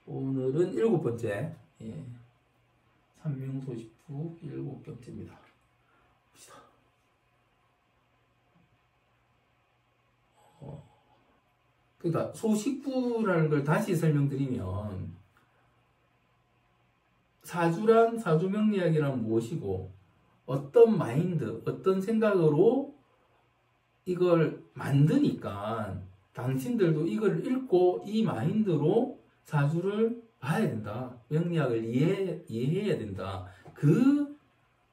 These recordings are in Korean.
오늘은 7번째. 예. 삼명소식부 7번째입니다. 봅시다. 그러니까 소식부라는 걸 다시 설명드리면 사주명리학이란 무엇이고 어떤 마인드, 어떤 생각으로 이걸 만드니까 당신들도 이걸 읽고 이 마인드로 사주를 봐야 된다. 명리학을 이해해야 된다. 그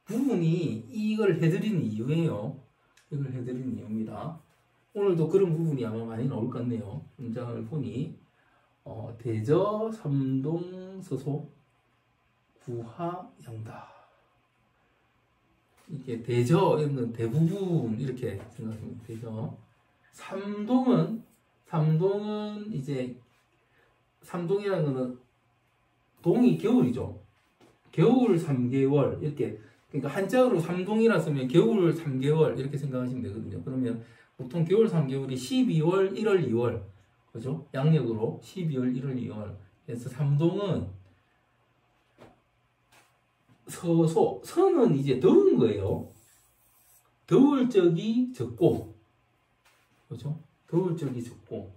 부분이 이걸 해드리는 이유예요. 이걸 해드리는 이유입니다. 오늘도 그런 부분이 아마 많이 나올 것 같네요. 문장을 보니 대저, 삼동, 서소, 구하, 양다. 이게 대저에는 대부분 이렇게 생각합니다. 대저. 삼동은 이제 삼동이라는 거는 동이 겨울이죠. 겨울 3개월 이렇게, 그러니까 한자어로 삼동이라 쓰면 겨울 3개월 이렇게 생각하시면 되거든요. 그러면 보통 겨울 3개월이 12월, 1월, 2월, 그죠? 양력으로 12월, 1월, 2월. 그래서 삼동은 서는 이제 더운 거예요. 더울 적이 적고, 그죠? 더울 적이 적고,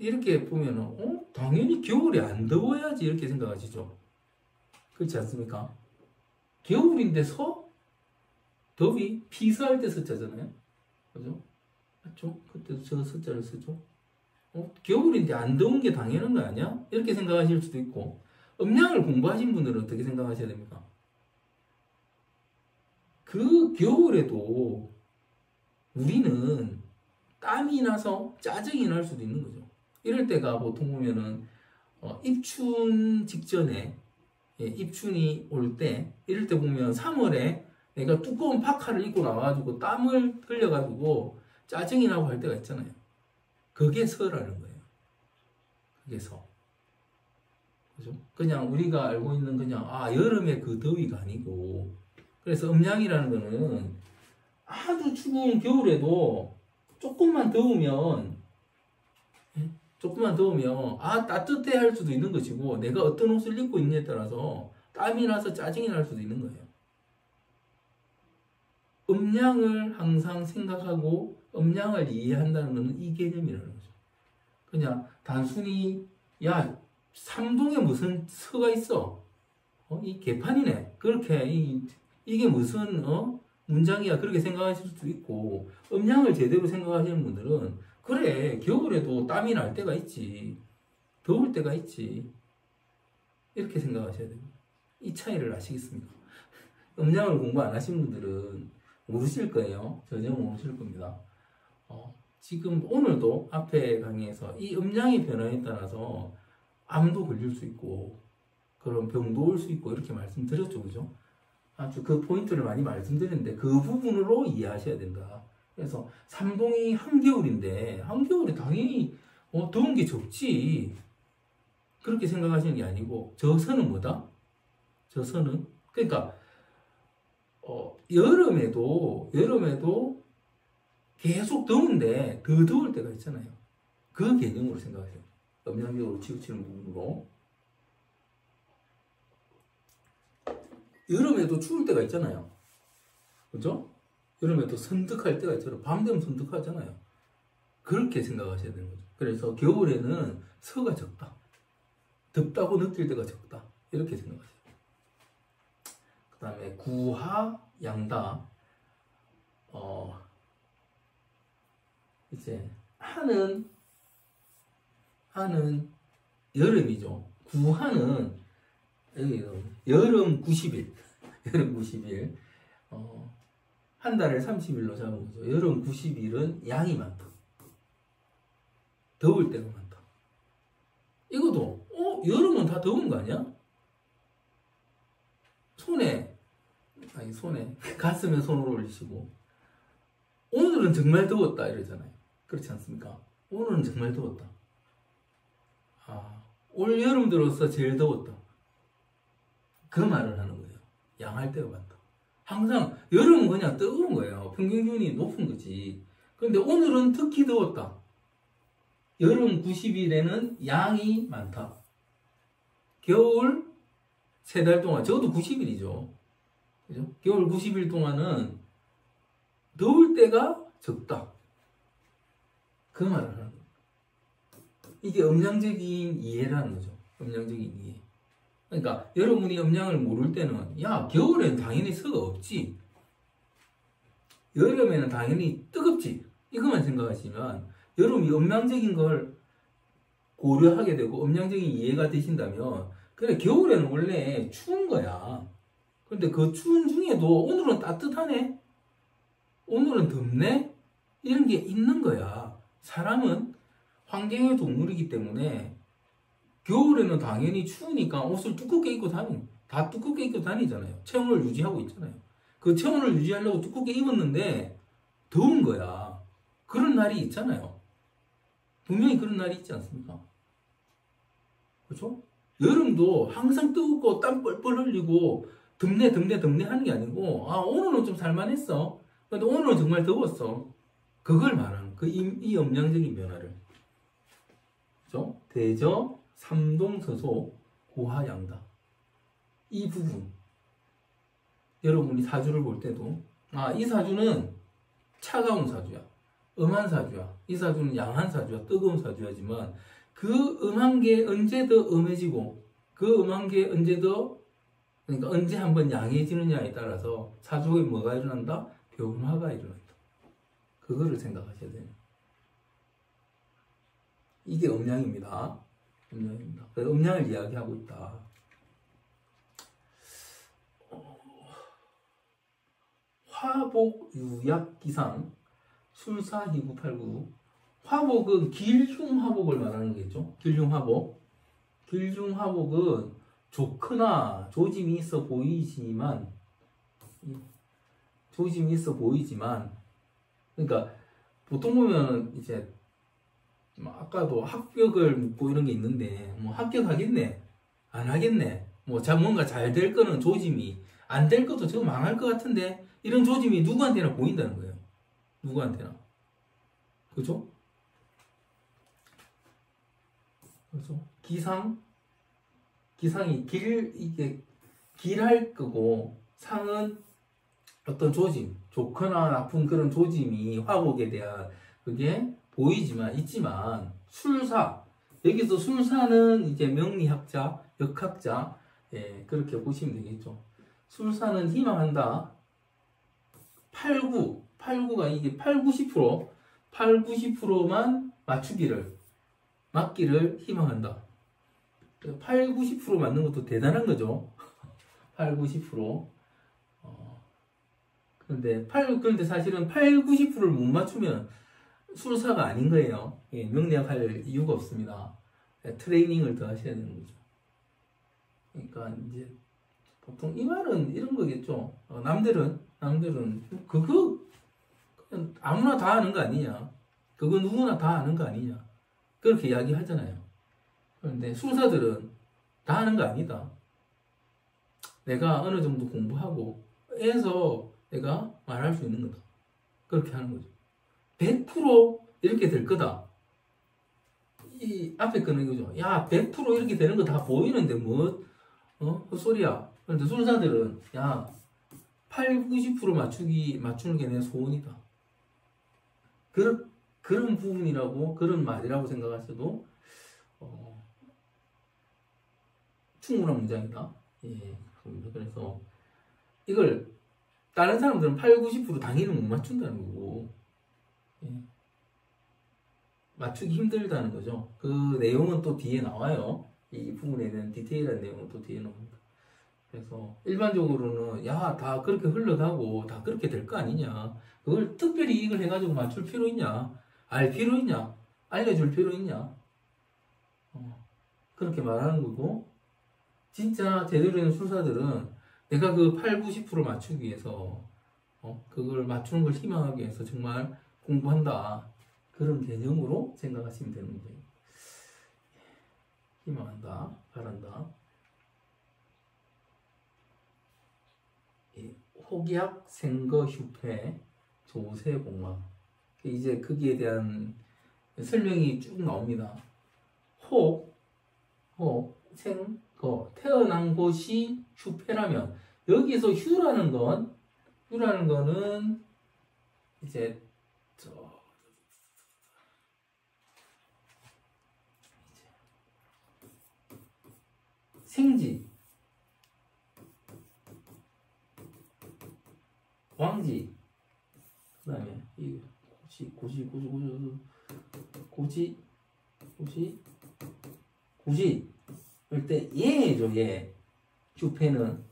이렇게 보면은, 당연히 겨울에 안 더워야지 이렇게 생각하시죠? 그렇지 않습니까? 겨울인데 더위, 피서할 때 서자잖아요. 그죠? 맞죠? 그때도 저 서자를 쓰죠. 겨울인데 안 더운 게 당연한 거 아니야? 이렇게 생각하실 수도 있고, 음양을 공부하신 분들은 어떻게 생각하셔야 됩니까? 그 겨울에도 우리는 땀이 나서 짜증이 날 수도 있는 거죠. 이럴 때가 보통 보면은 입춘 직전에, 입춘이 올 때, 이럴 때 보면 3월에 내가 두꺼운 파카를 입고 나와가지고 땀을 흘려가지고 짜증이 나고 할 때가 있잖아요. 그게 서라는 거예요. 그게 서. 그죠? 그냥 우리가 알고 있는 그냥 여름의 그 더위가 아니고, 그래서 음양이라는 거는 아주 추운 겨울에도 조금만 더우면 따뜻해 할 수도 있는 것이고, 내가 어떤 옷을 입고 있느냐에 따라서 땀이 나서 짜증이 날 수도 있는 거예요. 음양을 항상 생각하고 음양을 이해한다는 것은 이 개념이라는 거죠. 그냥 단순히 삼동에 무슨 서가 있어? 이 개판이네. 그렇게 이게 무슨 문장이야. 그렇게 생각하실 수도 있고, 음양을 제대로 생각하시는 분들은 그래, 겨울에도 땀이 날 때가 있지, 더울 때가 있지, 이렇게 생각하셔야 됩니다. 이 차이를 아시겠습니까? 음양을 공부 안 하신 분들은 모르실 거예요. 전혀 모르실 겁니다. 지금 오늘도 앞에 강의에서 이 음양의 변화에 따라서 암도 걸릴 수 있고 그런 병도 올 수 있고 이렇게 말씀드렸죠. 그죠? 아주 그 포인트를 많이 말씀드렸는데 그 부분으로 이해하셔야 된다. 그래서 삼동이 한겨울인데 한겨울에 당연히 더운 게 적지, 그렇게 생각하시는 게 아니고, 저서는 뭐다? 저서는 그러니까 여름에도 계속 더운데 더 더울 때가 있잖아요. 그 개념으로 생각하세요. 음양적으로 치우치는 부분으로. 여름에도 추울 때가 있잖아요. 그죠? 여름에도 선득할 때가 있잖아요. 밤 되면 선득하잖아요. 그렇게 생각하셔야 되는 거죠. 그래서 겨울에는 서가 적다. 덥다고 느낄 때가 적다. 이렇게 생각하세요. 그 다음에 구하, 양다. 이제 하는 여름이죠. 구하는 여름 90일. 여름 90일. 한 달을 30일로 잡은 거죠. 여름 90일은 양이 많다. 더울 때가 많다. 이것도 여름은 다 더운 거 아니야? 가슴에 손을 올리시고, 오늘은 정말 더웠다 이러잖아요. 그렇지 않습니까? 오늘은 정말 더웠다. 올 여름 들어서 제일 더웠다. 그 말을 하는 거예요. 양할 때가 많다. 항상 여름은 그냥 뜨거운 거예요. 평균 기온이 높은 거지. 그런데 오늘은 특히 더웠다. 여름 90일에는 양이 많다. 겨울 3달 동안, 적어도 90일이죠. 그죠? 겨울 90일 동안은 더울 때가 적다. 그 말을 하는 거예요. 이게 음양적인 이해라는 거죠. 음양적인 이해. 그러니까 여러분이 음양을 모를 때는 야, 겨울에는 당연히 서가 없지. 여름에는 당연히 뜨겁지. 이것만 생각하시면 여러분이 음양적인 걸 고려하게 되고 음양적인 이해가 되신다면 그래, 겨울에는 원래 추운 거야. 그런데 그 추운 중에도 오늘은 따뜻하네? 오늘은 덥네? 이런 게 있는 거야. 사람은 환경의 동물이기 때문에 겨울에는 당연히 추우니까 옷을 두껍게 입고 다 두껍게 입고 다니잖아요. 체온을 유지하고 있잖아요. 그 체온을 유지하려고 두껍게 입었는데 더운 거야. 그런 날이 있잖아요. 분명히 그런 날이 있지 않습니까? 그렇죠? 여름도 항상 뜨겁고 땀 뻘뻘 흘리고 덥네 하는 게 아니고 아, 오늘은 좀 살만했어. 근데 오늘은 정말 더웠어. 그걸 말하는 이 음양적인 변화를. 그렇죠? 대저, 삼동, 서소, 고하양다. 이 부분. 여러분이 사주를 볼 때도 아, 이 사주는 차가운 사주야. 음한 사주야. 이 사주는 양한 사주야. 뜨거운 사주야지만 그 음한 게 언제 더 음해지고 그 음한 게 언제 더 그러니까 언제 한번 양해지느냐에 따라서 사주에 뭐가 일어난다? 변화가 일어난다. 그거를 생각하셔야 돼요. 이게 음양입니다. 음양입니다. 그래서 음양을 이야기하고 있다. 화복, 유약, 기상, 술사, 희구, 팔구. 화복은 길흉화복을 말하는 거겠죠. 길흉화복. 길흉화복은 좋거나 조짐이 있어 보이지만 그러니까 보통 보면 이제 아까도 합격을 묻고 이런 게 있는데 뭐 합격하겠네 안 하겠네 뭐 뭔가 잘 될 거는 조짐이 안 될 것도 저거 망할 것 같은데 이런 조짐이 누구한테나 보인다는 거예요. 누구한테나. 그죠? 그래서 기상이 이게 길할 거고 상은 어떤 조짐, 좋거나 나쁜 그런 조짐이 화복에 대한 그게 있지만 술사 여기서 술사는 이제 명리학자, 역학자 그렇게 보시면 되겠죠. 술사는 희망한다. 89가 이게 90%만 맞기를 희망한다. 90% 맞는 것도 대단한 거죠. 90%. 그런데 사실은 90%를 못 맞추면 술사가 아닌 거예요. 명리학할 이유가 없습니다. 트레이닝을 더 하셔야 되는 거죠. 그러니까 이제 보통 이 말은 이런 거겠죠. 남들은 그거 그냥 아무나 다 아는 거 아니냐. 그거 누구나 다 아는 거 아니냐. 그렇게 이야기하잖아요. 그런데 술사들은 다 아는 거 아니다. 내가 어느 정도 공부하고 해서 내가 말할 수 있는 거다. 그렇게 하는 거죠. 100% 이렇게 될 거다. 이 앞에 거는 이거죠. 야, 100% 이렇게 되는 거 다 보이는데 뭐 헛소리야. 그런데 술사들은 야, 90% 맞추는 게 내 소원이다. 그런 부분이라고 그런 말이라고 생각하셔도 충분한 문장이다. 그래서 이걸 다른 사람들은 90% 당연히 못 맞춘다는 거고 맞추기 힘들다는 거죠. 그 내용은 또 뒤에 나와요. 이 부분에 대한 디테일한 내용은 또 뒤에 나옵니다. 그래서 일반적으로는 야, 다 그렇게 흘러가고 다 그렇게 될 거 아니냐. 그걸 특별히 이걸 해가지고 맞출 필요 있냐. 알 필요 있냐. 알려줄 필요 있냐. 그렇게 말하는 거고 진짜 제대로 된 술사들은 내가 그 90% 맞추기 위해서 그걸 맞추는 걸 희망하기 위해서 정말 공부한다. 그런 개념으로 생각하시면 되는 거예요. 희망한다. 바란다. 혹약, 생거, 휴폐, 조세, 복망. 이제 거기에 대한 설명이 쭉 나옵니다. 혹, 태어난 곳이 휴폐라면, 여기서 휴라는 거는 이제 생지, 왕지, 그 다음에 이 고지 일때 예죠. 예. 휴폐는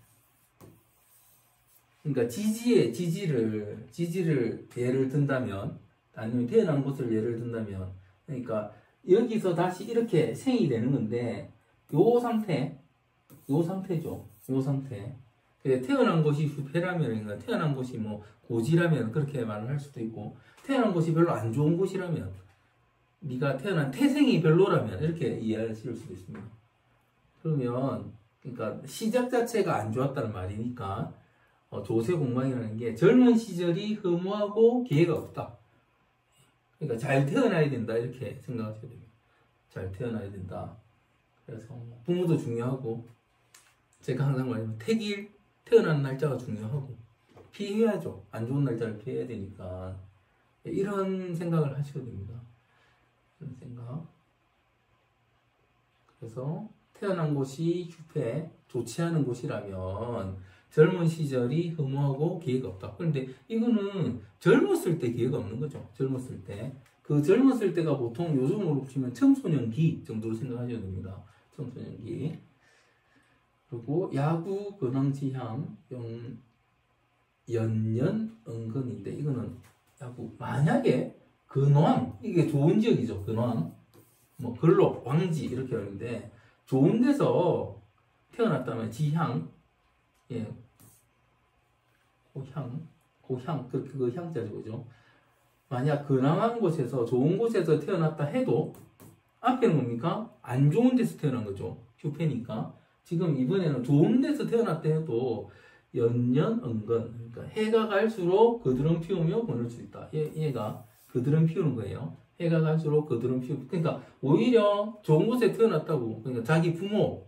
그러니까 지지를 예를 든다면, 아니면 태어난 곳을 예를 든다면, 그러니까 여기서 다시 이렇게 생이 되는 건데, 요 상태죠. 요 상태. 태어난 곳이 휴폐라면, 그러니까 태어난 곳이 뭐 고지라면 그렇게 말을 할 수도 있고, 태어난 곳이 별로 안 좋은 곳이라면, 네가 태어난 태생이 별로라면 이렇게 이해하실 수도 있습니다. 그러면 그러니까 시작 자체가 안 좋았다는 말이니까, 조세공망이라는 게 젊은 시절이 허무하고 기회가 없다. 그러니까 잘 태어나야 된다, 이렇게 생각하셔야 됩니다. 잘 태어나야 된다. 그래서 부모도 중요하고, 제가 항상 말하면 태어난 날짜가 중요하고, 피해야죠. 안 좋은 날짜를 피해야 되니까. 이런 생각을 하셔야 됩니다. 이런 생각. 그래서 태어난 곳이 휴폐, 좋지 않은 곳이라면 젊은 시절이 허무하고 기회가 없다. 그런데 이거는 젊었을 때 기회가 없는 거죠. 젊었을 때. 그 젊었을 때가 보통 요즘으로 보시면 청소년기 정도로 생각하셔야 됩니다. 청소년기. 그리고 야구, 근황지향, 연년, 은근인데, 이거는 야구. 만약에 근황, 이게 좋은 지역이죠. 근황. 뭐 근록, 왕지 이렇게 하는데, 좋은 데서 태어났다면 지향, 예, 고향, 그 향자죠, 그죠? 만약 근황한 곳에서, 좋은 곳에서 태어났다 해도, 앞에는 뭡니까? 안 좋은 데서 태어난 거죠. 휴폐니까. 지금 이번에는 좋은 데서 태어났다 해도, 연년, 은근. 그러니까 해가 갈수록 그들은 피우며 보낼 수 있다. 얘가 그들은 피우는 거예요. 해가 갈수록 그들은 피우고. 그러니까 오히려 좋은 곳에 태어났다고. 그러니까 자기 부모,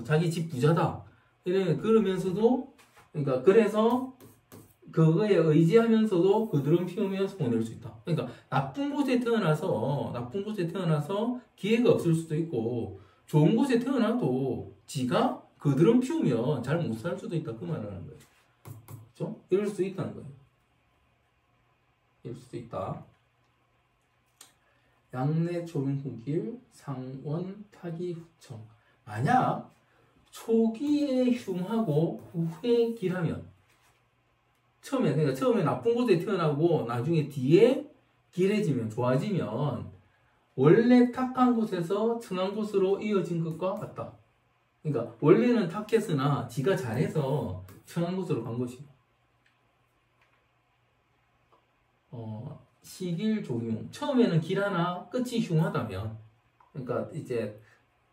자기 집 부자다. 그러면서도, 그러니까 그래서 그거에 의지하면서도 그들은 피우면서 보낼 수 있다. 그러니까 나쁜 곳에 태어나서 기회가 없을 수도 있고, 좋은 곳에 태어나도 지가 그들은 피우면 잘 못 살 수도 있다. 그 말을 하는 거예요. 그렇죠? 이럴 수도 있다는 거예요. 이럴 수도 있다. 양내 초빙 후길, 상원 타기 후청. 만약 초기에 흉하고 후에 길하면, 그러니까 처음에 나쁜 곳에 태어나고 나중에 뒤에 길해지면, 좋아지면 원래 탁한 곳에서 청한 곳으로 이어진 것과 같다. 그러니까 원래는 탁했으나 지가 잘해서 청한 곳으로 간 것이고, 시길 조용. 처음에는 길하나 끝이 흉하다면, 그러니까 이제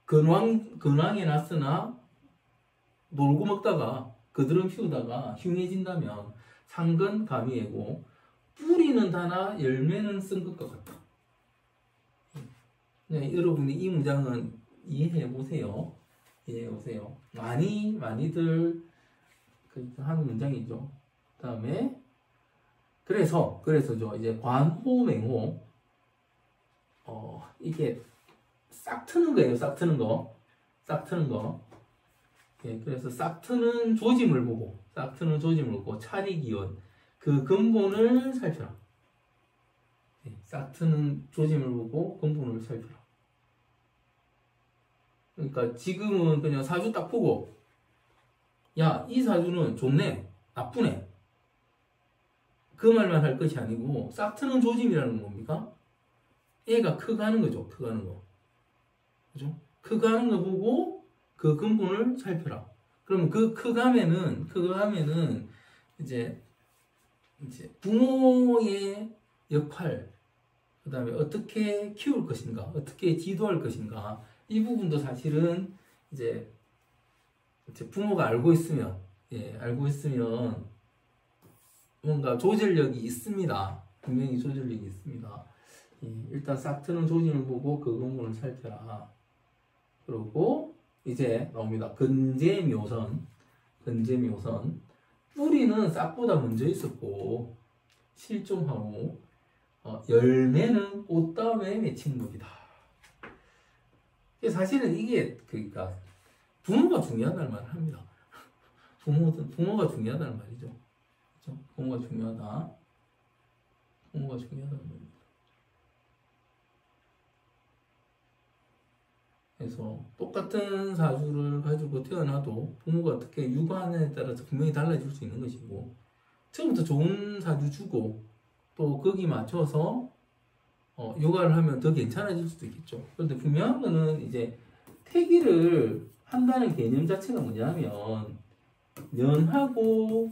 근황에 났으나 놀고 먹다가 그들은 피우다가 흉해진다면 상근 가미애고, 뿌리는 다나 열매는 쓴 것과 같다. 네, 여러분이 이 문장은 이해해 보세요. 많이들 하는 문장이죠. 그 다음에 그래서죠. 이제 관호맹호, 이게 싹 트는 거예요. 싹 트는 거. 예, 그래서 싹 트는 조짐을 보고, 차리기원, 그 근본을 살펴라. 예, 싹 트는 조짐을 보고 근본을 살펴라. 그러니까 지금은 그냥 사주 딱 보고, 야, 이 사주는 좋네, 나쁘네, 그 말만 할 것이 아니고, 싹 트는 조짐이라는 건 뭡니까? 애가 커가는 거죠. 커가는 거. 그죠? 커가는 거 보고 그 근본을 살펴라. 그럼 그 커가면은 이제 부모의 역할, 그 다음에 어떻게 키울 것인가, 어떻게 지도할 것인가, 이 부분도 사실은 이제 부모가 알고 있으면 뭔가 조절력이 있습니다. 분명히 조절력이 있습니다. 일단 싹 트는 조짐을 보고 그 근본을 살펴라. 그리고 이제 나옵니다. 근제묘선. 근제묘선. 뿌리는 싹보다 먼저 있었고 실종하고 열매는 꽃 다음에 맺히는 법이다. 사실은 이게 그러니까 부모가 중요하다는 말을 합니다. 부모가 중요하다는 말이죠. 그렇죠? 부모가 중요하다. 부모가 중요하다는 말입니다. 그래서 똑같은 사주를 가지고 태어나도 부모가 어떻게 육아하느냐에 따라서 분명히 달라질 수 있는 것이고, 처음부터 좋은 사주 주고 또 거기 맞춰서 육아를 하면 더 괜찮아질 수도 있겠죠. 그런데 분명한 거는 이제 태기를 한다는 개념 자체가 뭐냐면, 년하고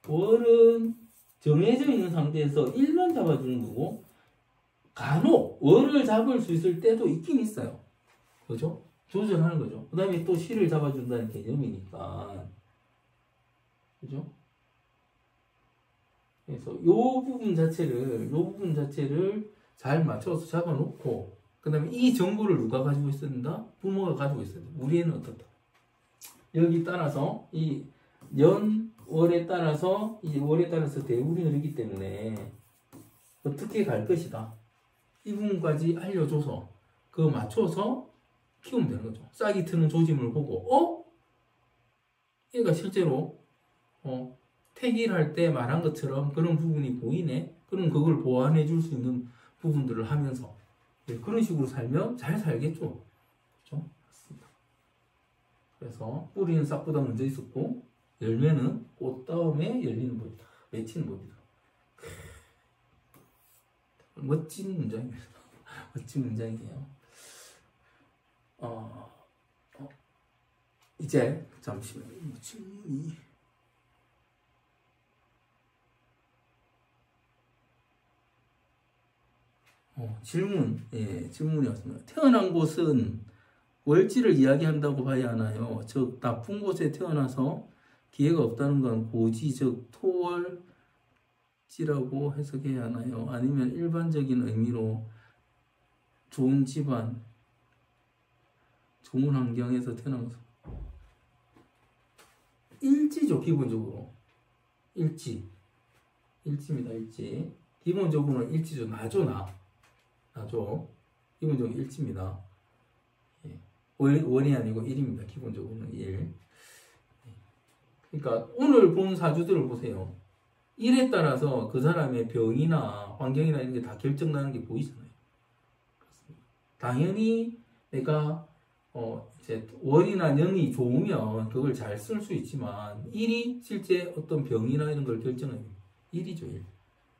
월은 정해져 있는 상태에서 일만 잡아주는 거고, 간혹 월을 잡을 수 있을 때도 있긴 있어요. 그죠? 조절하는 거죠. 그 다음에 또 시를 잡아준다는 개념이니까. 그죠? 그래서 요 부분 자체를 잘 맞춰서 잡아놓고, 그 다음에 이 정보를 누가 가지고 있었는가? 부모가 가지고 있어야 돼. 우리 애는 어떻다. 여기 따라서, 이 월에 따라서 대운이 흐르기 때문에 어떻게 갈 것이다. 이 부분까지 알려줘서, 그거 맞춰서 키우면 되는 거죠. 싹이 트는 조짐을 보고, 얘가 실제로, 태기를 할 때 말한 것처럼 그런 부분이 보이네? 그럼 그걸 보완해 줄 수 있는 부분들을 하면서, 그런 식으로 살면 잘 살겠죠. 그렇죠? 맞습니다. 그래서 뿌리는 싹보다 먼저 있었고, 열매는 꽃 다음에 열리는 법이다. 맺히는 법이다. 멋진 문장입니다. 멋진 문장이에요. 이제 잠시만요. 질문이 왔습니다. 태어난 곳은 월지를 이야기한다고 봐야 하나요? 즉 나쁜 곳에 태어나서 기회가 없다는 건 고지, 즉 토월지라고 해석해야 하나요? 아니면 일반적인 의미로 좋은 집안, 좋은 환경에서 태어난 것은 일지죠. 기본적으로 일지입니다. 일지. 기본적으로는 일지죠. 나죠. 기본적으로 일지입니다. 월이 아니고 일입니다. 기본적으로는 일. 그러니까 오늘 본 사주들을 보세요. 일에 따라서 그 사람의 병이나 환경이나 이런 게 다 결정나는 게 보이잖아요. 당연히 내가 이제 월이나 년이 좋으면 그걸 잘 쓸 수 있지만, 일이 실제 어떤 병이나 이런 걸 결정해요. 일이죠, 일.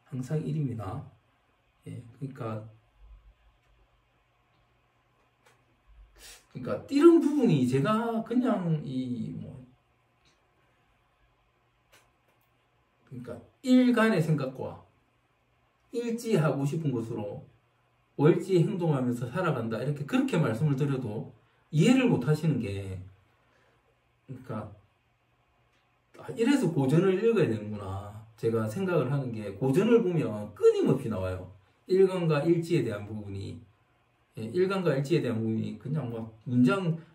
항상 일입니다. 그러니까 띠른 부분이 제가 그냥 그러니까 일간의 생각과 일지하고 싶은 것으로 월지 행동하면서 살아간다, 이렇게 그렇게 말씀을 드려도 이해를 못 하시는 게, 그러니까 이래서 고전을 읽어야 되는구나 제가 생각을 하는 게, 고전을 보면 끊임없이 나와요. 일간과 일지에 대한 부분이. 일간과 일지에 대한 부분이 그냥 막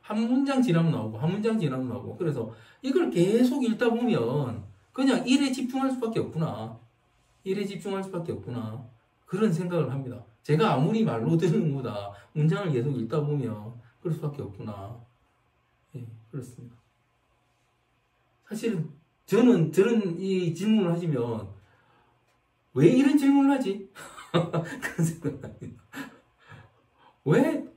한 문장 지나면 나오고 한 문장 지나면 나오고, 그래서 이걸 계속 읽다 보면 그냥 일에 집중할 수밖에 없구나. 그런 생각을 합니다. 제가 아무리 말로 듣는 것보다 문장을 계속 읽다 보면 그럴 수밖에 없구나. 그렇습니다. 사실은 저는 이 질문을 하시면 왜 이런 질문을 하지? 그런 생각을 합니다. 왜?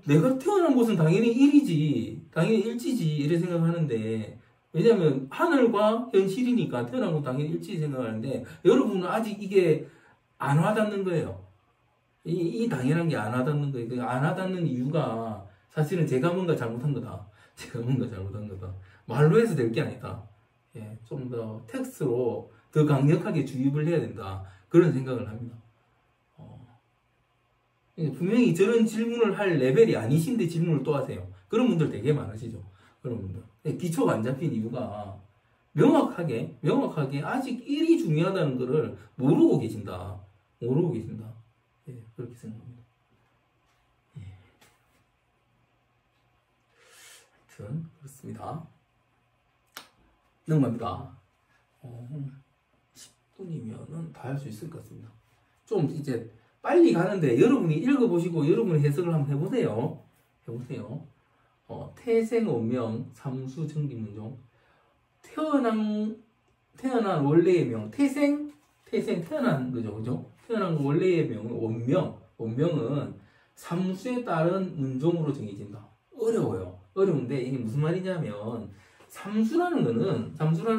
내가 태어난 곳은 당연히 일이지, 당연히 일지지, 이래 생각하는데, 왜냐면 하늘과 현실이니까 태어난 곳은 당연히 일지 생각하는데, 여러분은 아직 이게 안 와닿는 거예요. 이 당연한 게 안 와닿는 거예요. 안 와닿는 이유가 사실은 제가 뭔가 잘못한 거다. 말로 해서 될 게 아니다. 좀 더 텍스트로 더 강력하게 주입을 해야 된다. 그런 생각을 합니다. 분명히 저런 질문을 할 레벨이 아니신데 질문을 또 하세요. 그런 분들 되게 많으시죠. 그런 분들. 기초가 안 잡힌 이유가 명확하게 아직 일이 중요하다는 것을 모르고 계신다. 예, 그렇게 생각합니다. 예. 하여튼 그렇습니다. 넘어갑니다. 10분이면은 다 할 수 있을 것 같습니다. 좀 이제 빨리 가는데 여러분이 읽어보시고 여러분이 해석을 한번 해보세요. 태생 원명 삼수 정기문종. 태어난 원래의 명. 태생 태어난 거죠, 그죠? 태어난 원래의 명은 원명은 삼수에 따른 문종으로 정해진다. 어려운데 이게 무슨 말이냐면 삼수라는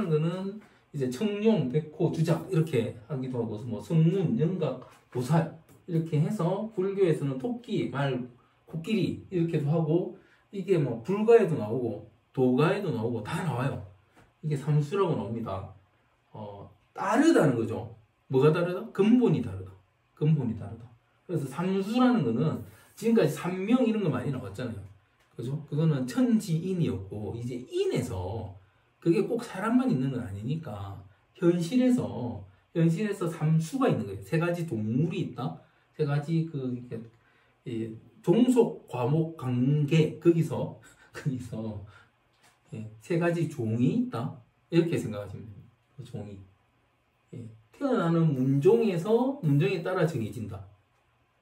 거는 이제 청룡, 백호, 주작 이렇게 하기도 하고 뭐 성문, 영각, 보살 이렇게 해서 불교에서는 토끼, 말, 코끼리 이렇게도 하고 이게 뭐 불가에도 나오고 도가에도 나오고 다 나와요. 이게 삼수라고 나옵니다. 다르다는 거죠. 뭐가 다르다? 근본이 다르다. 그래서 삼수라는 거는 지금까지 삼명 이런 거 많이 나왔잖아요. 그죠? 그거는 천지인이었고 이제 인에서 그게 꼭 사람만 있는 건 아니니까 현실에서 삼수가 있는 거예요. 세 가지 동물이 있다. 세 가지 종속, 과목, 관계 거기서 세 가지 종이 있다. 이렇게 생각하시면 됩니다. 그 종이 태어나는 문종에 따라 정해진다.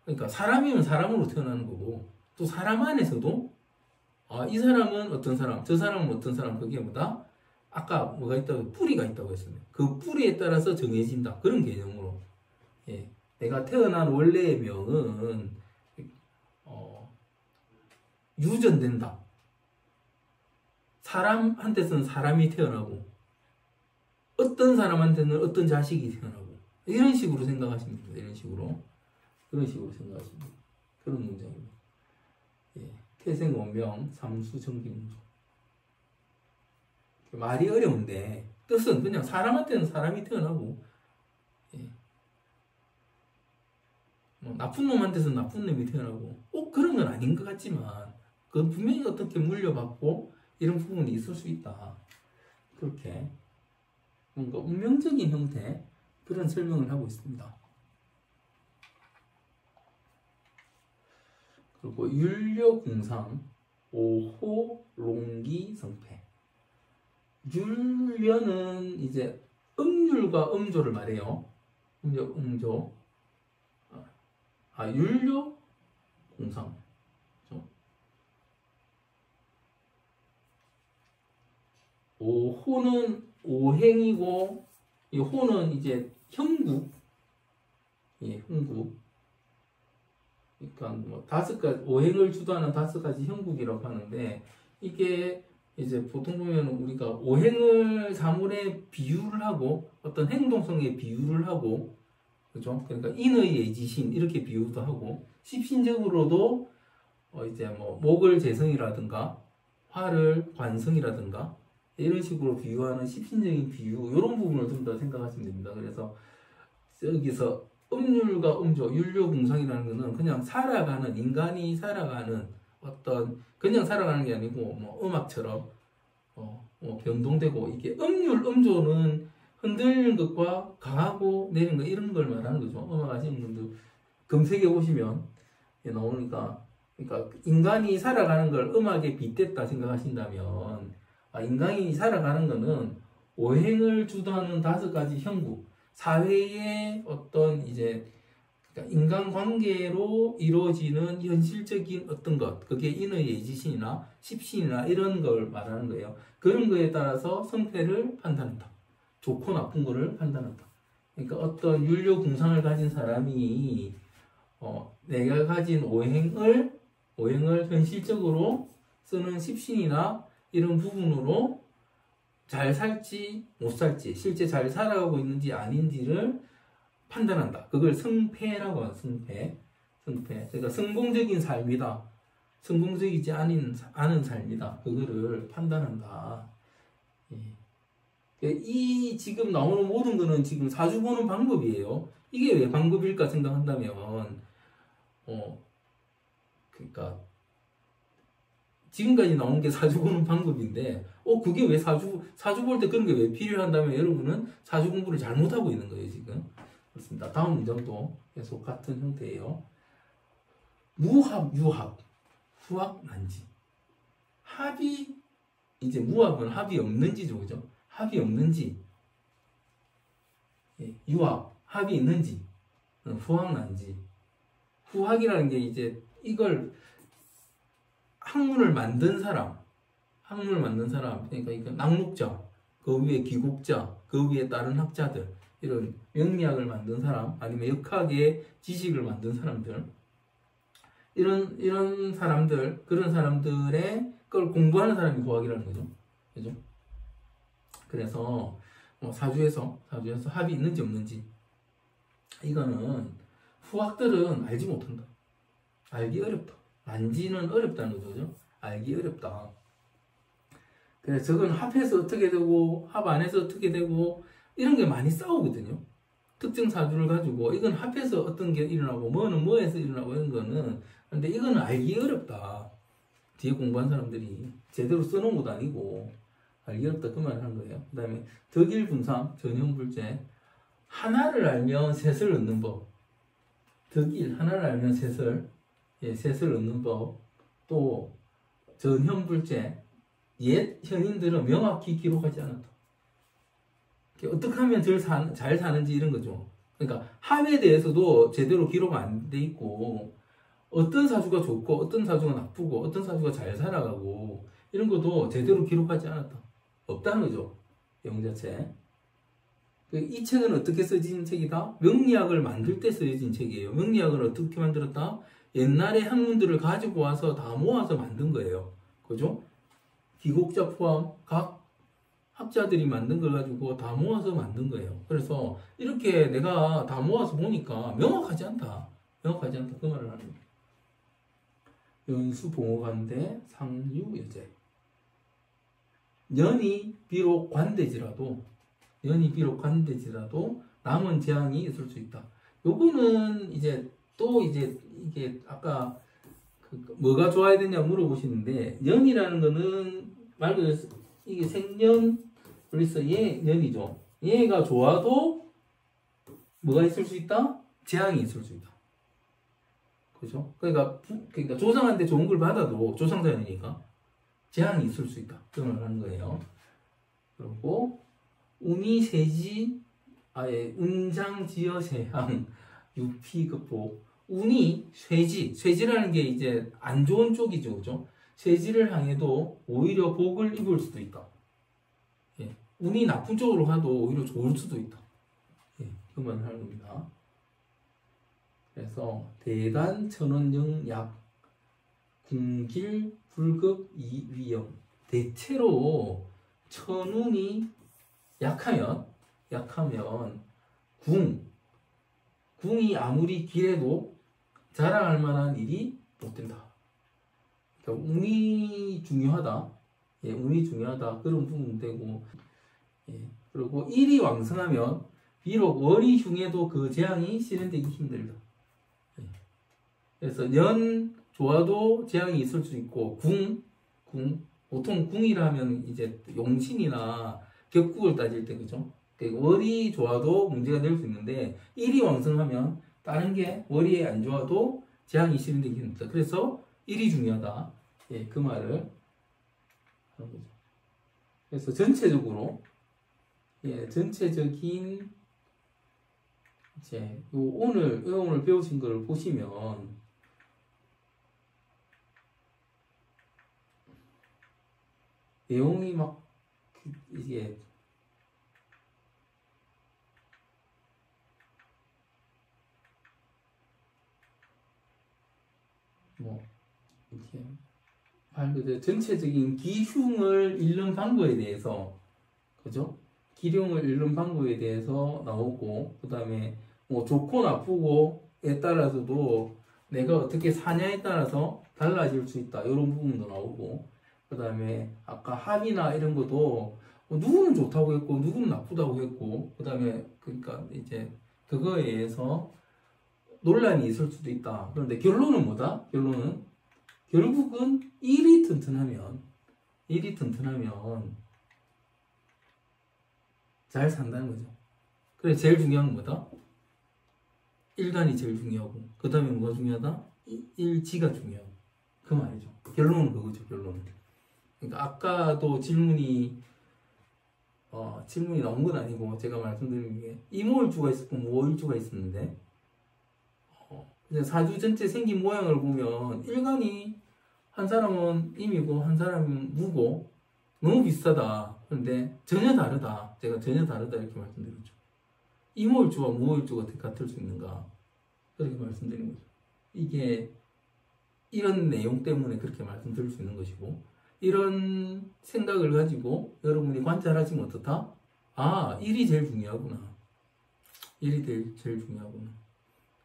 그러니까 사람이면 사람으로 태어나는 거고 또 사람 안에서도 이 사람은 어떤 사람, 저 사람은 어떤 사람 그게 뭐다? 아까 뭐가 있다고 뿌리가 있다고 했습니다. 그 뿌리에 따라서 정해진다. 그런 개념으로 내가 태어난 원래의 명은 유전된다. 사람한테서는 사람이 태어나고 어떤 사람한테는 어떤 자식이 태어나고 이런 식으로 생각하시면 됩니다. 그런 식으로 생각하시면 됩니다. 그런 문장입니다. 태생 원명 삼수 정기문종. 말이 어려운데 뜻은 그냥 사람한테는 사람이 태어나고 뭐 나쁜 놈한테서는 나쁜 놈이 태어나고 꼭 그런 건 아닌 것 같지만 그건 분명히 어떻게 물려받고 이런 부분이 있을 수 있다. 그렇게 뭔가 운명적인 형태 그런 설명을 하고 있습니다. 그리고 율려궁상 5호 롱기 성패. 율려는 이제 음률과 음조를 말해요. 음조. 율려 공상. 그렇죠? 5호는 오행이고 이 호는 이제 형국. 형국. 그러니까 뭐 5가지 오행을 주도하는 5가지 형국이라고 하는데 이게 이제 보통 보면 우리가 오행을 사물에 비유를 하고 어떤 행동성에 비유를 하고 그죠? 그러니까 인의 예지신 이렇게 비유도 하고 십신적으로도 이제 뭐 목을 재성이라든가 화를 관성이라든가 이런 식으로 비유하는 십신적인 비유 이런 부분을 좀 더 생각하시면 됩니다. 그래서 여기서 음률과 음조, 율료궁상이라는 것은 그냥 살아가는 인간이 살아가는 어떤 그냥 살아가는 게 아니고 뭐 음악처럼 변동되고 이게 음률, 음조는 흔들리는 것과 강하고 내리는 것 이런 걸 말하는 거죠. 음악 아시는 분들 검색해 보시면 나오니까 그러니까 인간이 살아가는 걸 음악에 빗댔다 생각하신다면 인간이 살아가는 거는 오행을 주도하는 5가지 형국 사회의 어떤 이제 그러니까 인간관계로 이루어지는 현실적인 어떤 것 그게 인의 예지신이나 십신이나 이런 걸 말하는 거예요. 그런 거에 따라서 성패를 판단한다. 좋고 나쁜 거를 판단한다. 그러니까 어떤 율료궁상을 가진 사람이 내가 가진 오행을 현실적으로 쓰는 십신이나 이런 부분으로 잘 살지 못 살지 실제 잘 살아가고 있는지 아닌지를 판단한다. 그걸 성패라고 하는 성패. 그러니까 성공적인 삶이다. 성공적이지 않은 삶이다. 그거를 판단한다. 이 지금 나오는 모든 거는 지금 사주 보는 방법이에요. 이게 왜 방법일까 생각한다면 그러니까 지금까지 나온 게 사주 보는 방법인데 그게 왜 사주 볼 때 그런 게 왜 필요한다면 여러분은 사주 공부를 잘못하고 있는 거예요 지금. 그렇습니다. 다음 문장도 계속 같은 형태예요. 무합, 유합, 후합, 난지. 합이, 이제 무합은 합이 없는지죠, 그죠? 합이 없는지, 예, 유합, 합이 있는지, 후합, 난지. 후합이라는 게 이제 이걸 학문을 만든 사람, 그러니까 이거 낭록자, 그 위에 기국자, 그 위에 다른 학자들, 이런 명리학을 만든 사람, 아니면 역학의 지식을 만든 사람들, 이런 사람들, 그런 사람들의 걸 공부하는 사람이 후학이라는 거죠. 그죠? 그래서 뭐 사주에서 합이 있는지 없는지, 이거는 후학들은 알지 못한다. 알기 어렵다. 난지는 어렵다는 거죠. 알기 어렵다. 그래서 저건 합해서 어떻게 되고 합 안에서 어떻게 되고 이런 게 많이 싸우거든요. 특정 사주를 가지고 이건 합해서 어떤 게 일어나고 뭐는 뭐에서 일어나고 이런 거는, 근데 이거는 알기 어렵다. 뒤에 공부한 사람들이 제대로 써놓은 것도 아니고 알기 어렵다 그 말을 한 거예요. 그 다음에 덕일분삼, 전형불제. 하나를 알면 셋을 얻는 법. 덕일, 하나를 알면 셋을, 예, 셋을 얻는 법. 또 전형불제. 옛 현인들은 명확히 기록하지 않았다. 어떻게 하면 잘 사는지 이런 거죠. 그러니까 합에 대해서도 제대로 기록 안 돼 있고, 어떤 사주가 좋고 어떤 사주가 나쁘고 어떤 사주가 잘 살아가고 이런 것도 제대로 기록하지 않았다. 없다는 거죠. 영 자체. 이 책은 어떻게 써진 책이다? 명리학을 만들 때 써진 책이에요. 명리학을 어떻게 만들었다? 옛날의 학문들을 가지고 와서 다 모아서 만든 거예요. 그죠? 기곡자 포함 각 학자들이 만든 걸 가지고 다 모아서 만든 거예요. 그래서 이렇게 내가 다 모아서 보니까 명확하지 않다. 그 말을 하는 거예요. 연수봉호관대 상유여제. 년이 비록 관대지라도 남은 재앙이 있을 수 있다. 요거는 이제 또 이제 이게 아까 뭐가 좋아야 되냐 물어보시는데, 년이라는 거는 말 그대로 이게 생년 그래서 얘 년이죠. 얘가 좋아도 뭐가 있을 수 있다? 재앙이 있을 수 있다. 그죠? 그러니까 조상한테 좋은 걸 받아도 조상자연이니까 재앙이 있을 수 있다. 그 말을 하는 거예요. 그리고 운이세지, 아예 운장지어세향 유피급보. 운이 쇠지라는 게 이제 안 좋은 쪽이죠, 그죠? 쇠지를 향해도 오히려 복을 입을 수도 있다. 예. 운이 나쁜 쪽으로 가도 오히려 좋을 수도 있다. 예. 그 말을 하는 겁니다. 그래서 대단 천원영약 궁길 불급 이위영. 대체로 천운이 약하면 궁이 아무리 길해도 자랑할 만한 일이 못 된다. 그러니까 운이 중요하다. 예, 운이 중요하다. 그런 부분 되고, 예, 그리고 일이 왕성하면 비록 월이 흉해도 그 재앙이 실현되기 힘들다. 예. 그래서 년 좋아도 재앙이 있을 수 있고, 보통 궁이라면 이제 용신이나 격국을 따질 때, 그죠? 월이 좋아도 문제가 될 수 있는데, 일이 왕성하면 다른 게 월이 안 좋아도 재앙이 실현되기 힘들다. 그래서 일이 중요하다. 예, 그 말을 하는 거죠. 그래서 전체적으로, 예, 전체적인 이제 오늘 배우신 거를 보시면, 내용이 막 이게 뭐 이렇게 말 그대로 전체적인 기흉을 잃는 방법에 대해서, 그죠? 기흉을 잃는 방법에 대해서 나오고, 그 다음에 뭐 좋고 나쁘고에 따라서도 내가 어떻게 사냐에 따라서 달라질 수 있다. 이런 부분도 나오고, 그 다음에 아까 합이나 이런 것도 누구는 좋다고 했고 누구는 나쁘다고 했고, 그 다음에 그러니까 이제 그거에 의해서 논란이 있을 수도 있다. 그런데 결론은 뭐다? 결국은 일이 튼튼하면 잘 산다는 거죠. 그래서 제일 중요한 건 뭐다? 일간이 제일 중요하고 그 다음에 뭐가 중요하다? 일지가 중요하고 그 말이죠. 결론은 그거죠. 결론은. 그러니까 아까도 질문이 나온 건 아니고 제가 말씀드린 게 이모일주가 있었고 무오일주가 있었는데 그냥 사주 전체 생긴 모양을 보면 일간이 한 사람은 임이고 한 사람은 무고 너무 비슷하다. 그런데 전혀 다르다. 제가 전혀 다르다 이렇게 말씀드렸죠. 이모일주와 무오일주가 어떻게 같을 수 있는가 그렇게 말씀드린 거죠. 이게 이런 내용 때문에 그렇게 말씀드릴 수 있는 것이고 이런 생각을 가지고 여러분이 관찰하시면 어떻다? 아, 일이 제일 중요하구나. 일이 제일 중요하구나.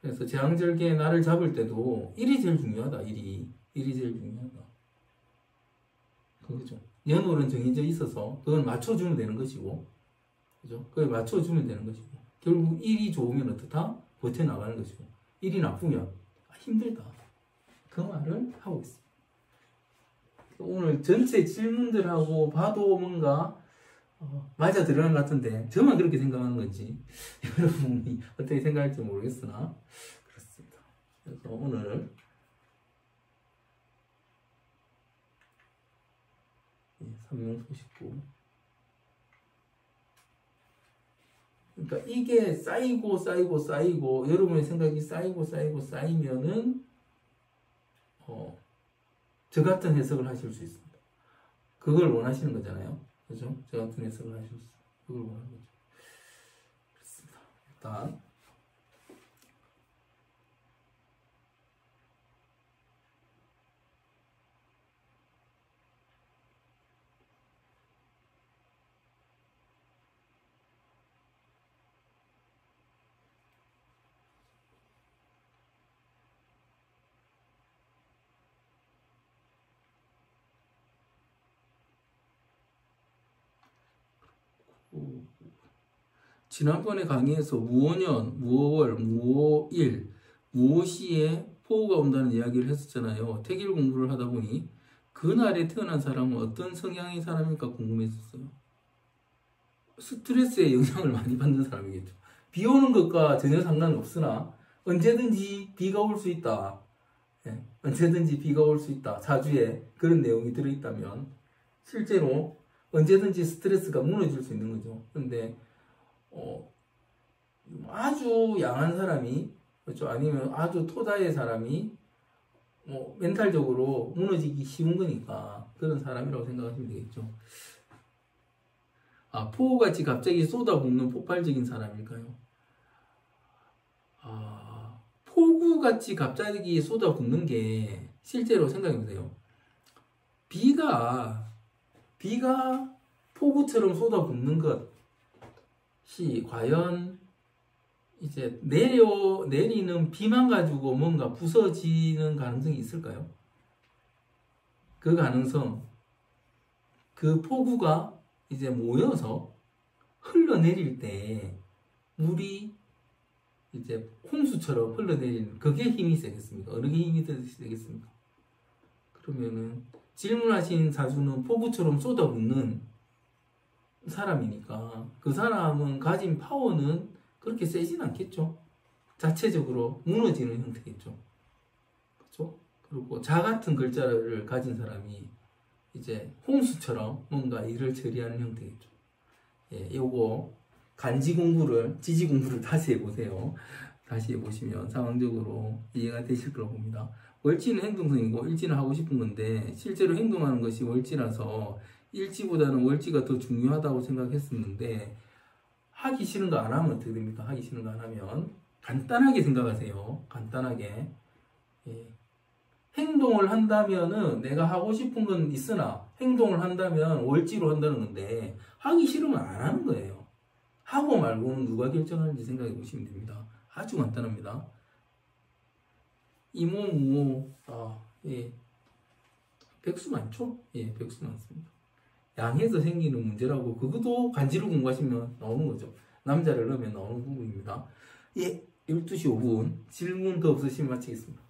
그래서 재앙절개에 나를 잡을 때도 일이 제일 중요하다. 일이 제일 중요하다. 그거죠. 연월은 정해져 있어서 그걸 맞춰주면 되는 것이고, 그죠? 그걸 맞춰주면 되는 것이고, 결국 일이 좋으면 어떻다? 버텨나가는 것이고, 일이 나쁘면 힘들다. 그 말을 하고 있습니다. 오늘 전체 질문들하고 봐도 뭔가 맞아 들어간 것 같은데 저만 그렇게 생각하는 건지 여러분이 어떻게 생각할지 모르겠으나 그렇습니다. 그래서 오늘 삼명소식구 그러니까 이게 쌓이고 여러분의 생각이 쌓이면은 저 같은 해석을 하실 수 있습니다. 그걸 원하시는 거잖아요. 그죠? 저 같은 해석을 하실 수 있어요. 그걸 원하는 거죠. 그렇습니다. 일단 지난번에 강의에서 무오년, 무오월, 무오일, 무오시에 포우가 온다는 이야기를 했었잖아요. 택일 공부를 하다 보니 그날에 태어난 사람은 어떤 성향의 사람일까 궁금했었어요. 스트레스에 영향을 많이 받는 사람이겠죠. 비 오는 것과 전혀 상관없으나 언제든지 비가 올 수 있다. 예, 언제든지 비가 올 수 있다. 사주에 그런 내용이 들어있다면 실제로 언제든지 스트레스가 무너질 수 있는 거죠. 그런데 아주 양한 사람이 그렇죠? 아니면 아주 토다의 사람이 멘탈적으로 무너지기 쉬운 거니까 그런 사람이라고 생각하시면 되겠죠. 아, 포우같이 갑자기 쏟아붓는 폭발적인 사람일까요? 아, 폭우같이 갑자기 쏟아붓는 게 실제로 생각해보세요. 비가 폭우처럼 쏟아붓는 것이 과연 이제 내리는 비만 가지고 뭔가 부서지는 가능성이 있을까요? 그 가능성, 그 폭우가 이제 모여서 흘러내릴 때 물이 이제 홍수처럼 흘러내리는 그게 힘이 세겠습니까? 어느 게 힘이 세겠습니까? 그러면은 질문하신 사주는 폭우처럼 쏟아붓는 사람이니까 그 사람은 가진 파워는 그렇게 세진 않겠죠. 자체적으로 무너지는 형태겠죠. 그렇죠? 그리고 자 같은 글자를 가진 사람이 이제 홍수처럼 뭔가 일을 처리하는 형태겠죠. 예, 요거 간지 공부를, 지지 공부를 다시 해보세요. 다시 해보시면 상황적으로 이해가 되실 거라고 봅니다. 월지는 행동성이고 일지는 하고 싶은 건데 실제로 행동하는 것이 월지라서 일지보다는 월지가 더 중요하다고 생각했었는데 하기 싫은 거 안 하면 어떻게 됩니까? 하기 싫은 거 안 하면 간단하게 생각하세요. 간단하게. 예. 행동을 한다면은 내가 하고 싶은 건 있으나 행동을 한다면 월지로 한다는 건데 하기 싫으면 안 하는 거예요. 하고 말고는 누가 결정하는지 생각해 보시면 됩니다. 아주 간단합니다. 이모, 무모, 예. 백수 많죠? 예, 백수 많습니다. 양에서 생기는 문제라고 그것도 간지로 공부하시면 나오는 거죠. 남자를 넣으면 나오는 부분입니다. 예, 12시 5분 질문 더 없으시면 마치겠습니다.